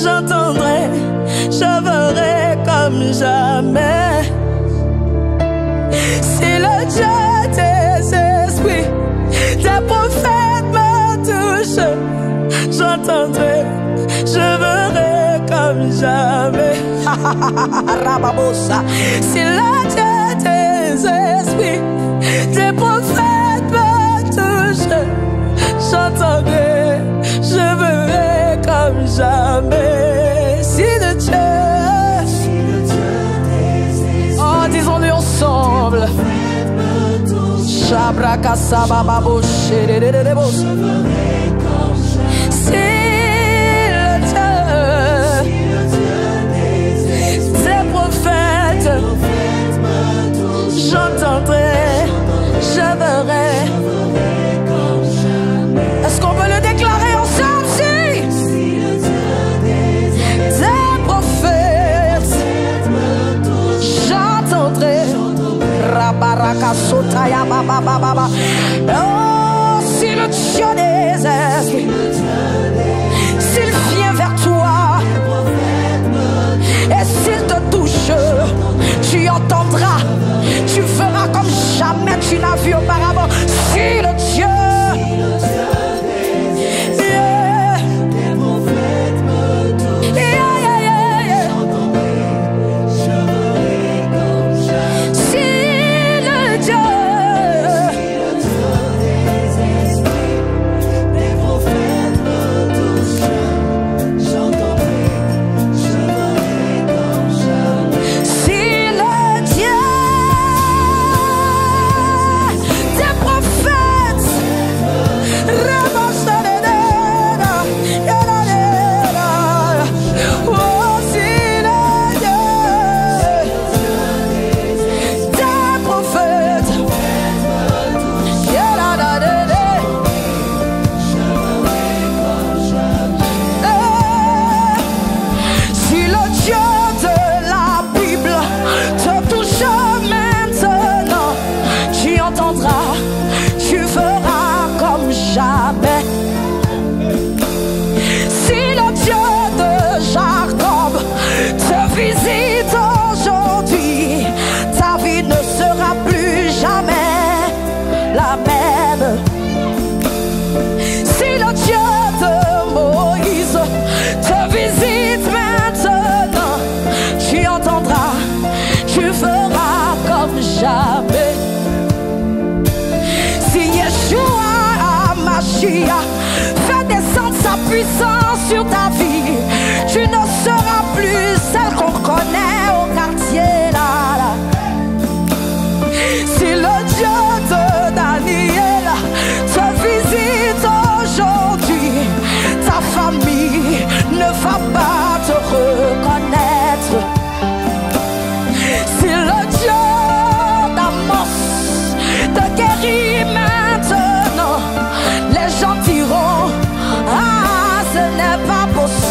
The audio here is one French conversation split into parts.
j'entendrai, je verrai comme jamais. Si le Dieu des esprits, des prophètes me touche, j'entendrai, je verrai comme jamais. Si le Dieu des esprits, des prophètes me touche, j'entendrai, je verrai comme jamais. Si le Dieu, oh, disons-le ensemble. Shabrakasabababo, shedededebo. Si le Dieu des prophètes, j'entendrai, je verrai. Est-ce qu'on peut le déclarer ensemble? Si des prophètes, j'entendrai. Rabaraka sotaya baba baba. Oh, si le Dieu des esprits, s'il vient vers toi et s'il te touche, tu entendras, tu feras comme jamais tu n'as vu auparavant. Si le Dieu jamais. Si Yeshua Mashiach fait descendre sa puissance sur ta vie, tu ne seras plus celle qu'on connaît au quartier là. Si le Dieu de Daniel te visite aujourd'hui, ta famille ne va pas te reconnaître. Si le Dieu te guérit maintenant, les gens diront: ah, ce n'est pas possible.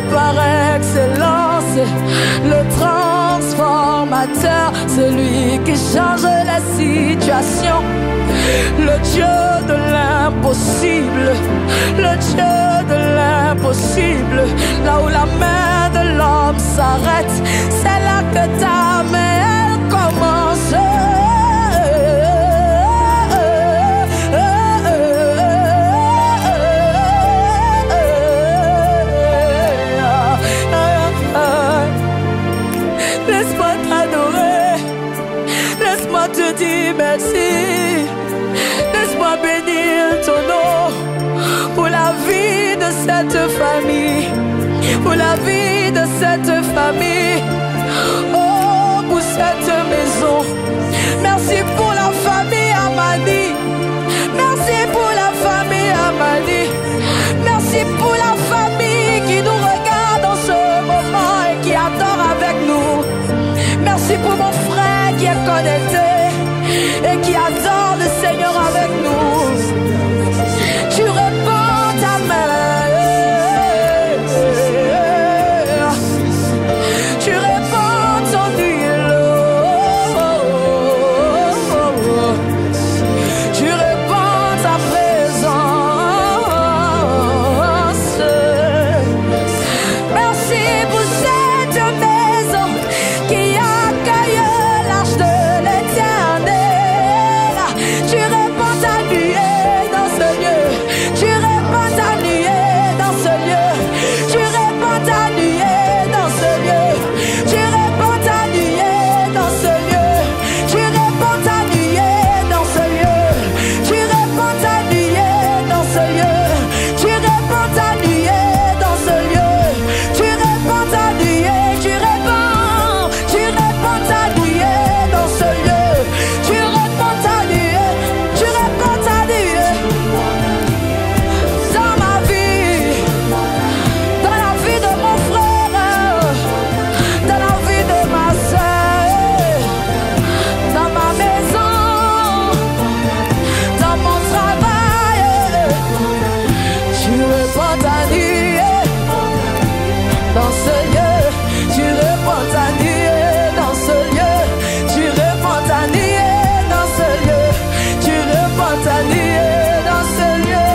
par excellence, le transformateur, celui qui change la situation, le Dieu de l'impossible, le Dieu de l'impossible. Là où la main de l'homme s'arrête, c'est là que ta main elle commence. Laisse-moi t'adorer, laisse-moi te dire merci, laisse-moi bénir ton nom pour la vie de cette famille, pour la vie de cette famille, oh, pour cette maison. Merci pour la famille Amani, merci pour la famille Amani, merci pour la famille qui nous regarde en ce moment et qui adore avec nous. Merci pour mon frère qui est connecté et qui adore le Seigneur avec nous. Tu répands ta main, tu répands ton huile, tu répands ta présence. Merci pour cette maison qui accueille l'arche de l'Éternel. Tu répands ta nuée dans ce lieu, tu répands ta nuée dans ce lieu, tu répands ta nuée dans ce lieu, tu répands ta nuée dans ce lieu, tu répands ta nuée dans ce lieu, tu répands ta nuée dans ce lieu, tu répands ta nuée dans ce lieu, tu répands ta nuée, tu répands ta nuée dans ce lieu, tu répands ta nuée, tu répands ta nuée dans ma vie, dans la vie de mon frère, dans la vie de ma soeur, dans ma maison, dans mon travail. Tu répands ta nuée dans ce lieu, tu répands ta nuée dans ce lieu, tu répands ta nuée dans ce lieu, tu répands ta nuée dans ce lieu.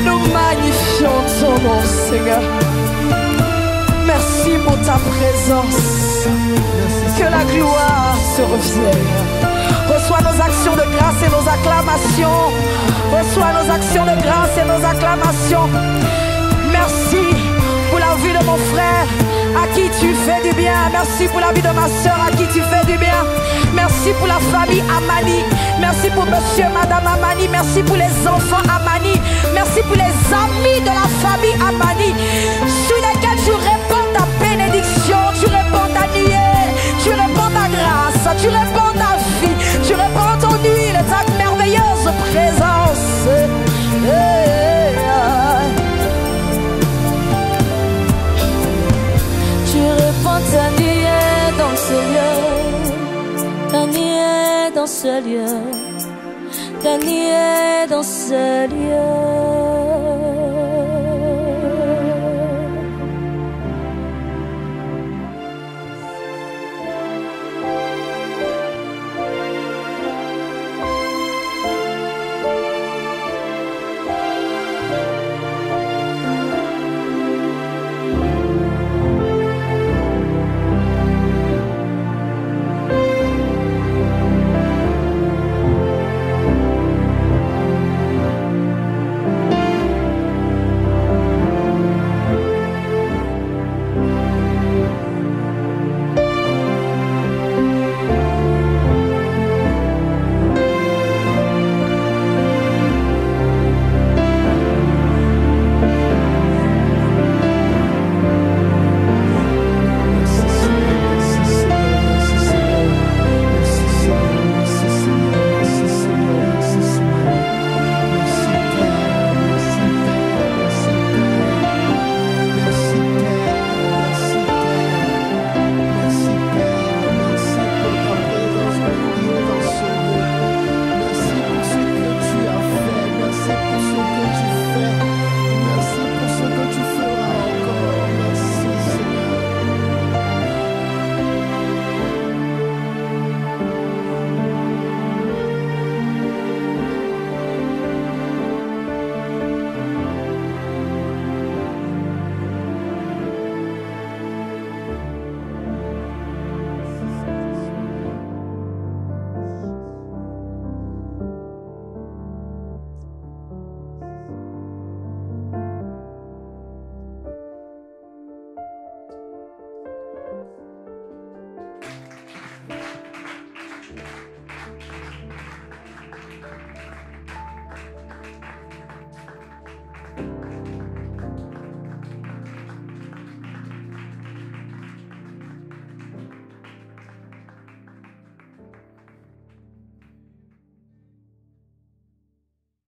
Nous magnifions ton nom, Seigneur. Merci pour ta présence. Que la gloire se revienne. Reçois nos actions de grâce et nos acclamations. Reçois nos actions de grâce et nos acclamations. Merci pour la vie de mon frère à qui tu fais du bien. Merci pour la vie de ma soeur à qui tu fais du bien. Merci pour la famille Amani. Merci pour monsieur, madame Amani. Merci pour les enfants Amani. Merci pour les amis de la famille Amani sur lesquels tu répands ta bénédiction, tu répands ta nuée, tu répands ta grâce, tu répands ta vie, tu répands ton huile, ta merveilleuse présence. Tu répands ta nuée dans ce lieu, ta nuée dans ce lieu, ta nuée dans ce lieu.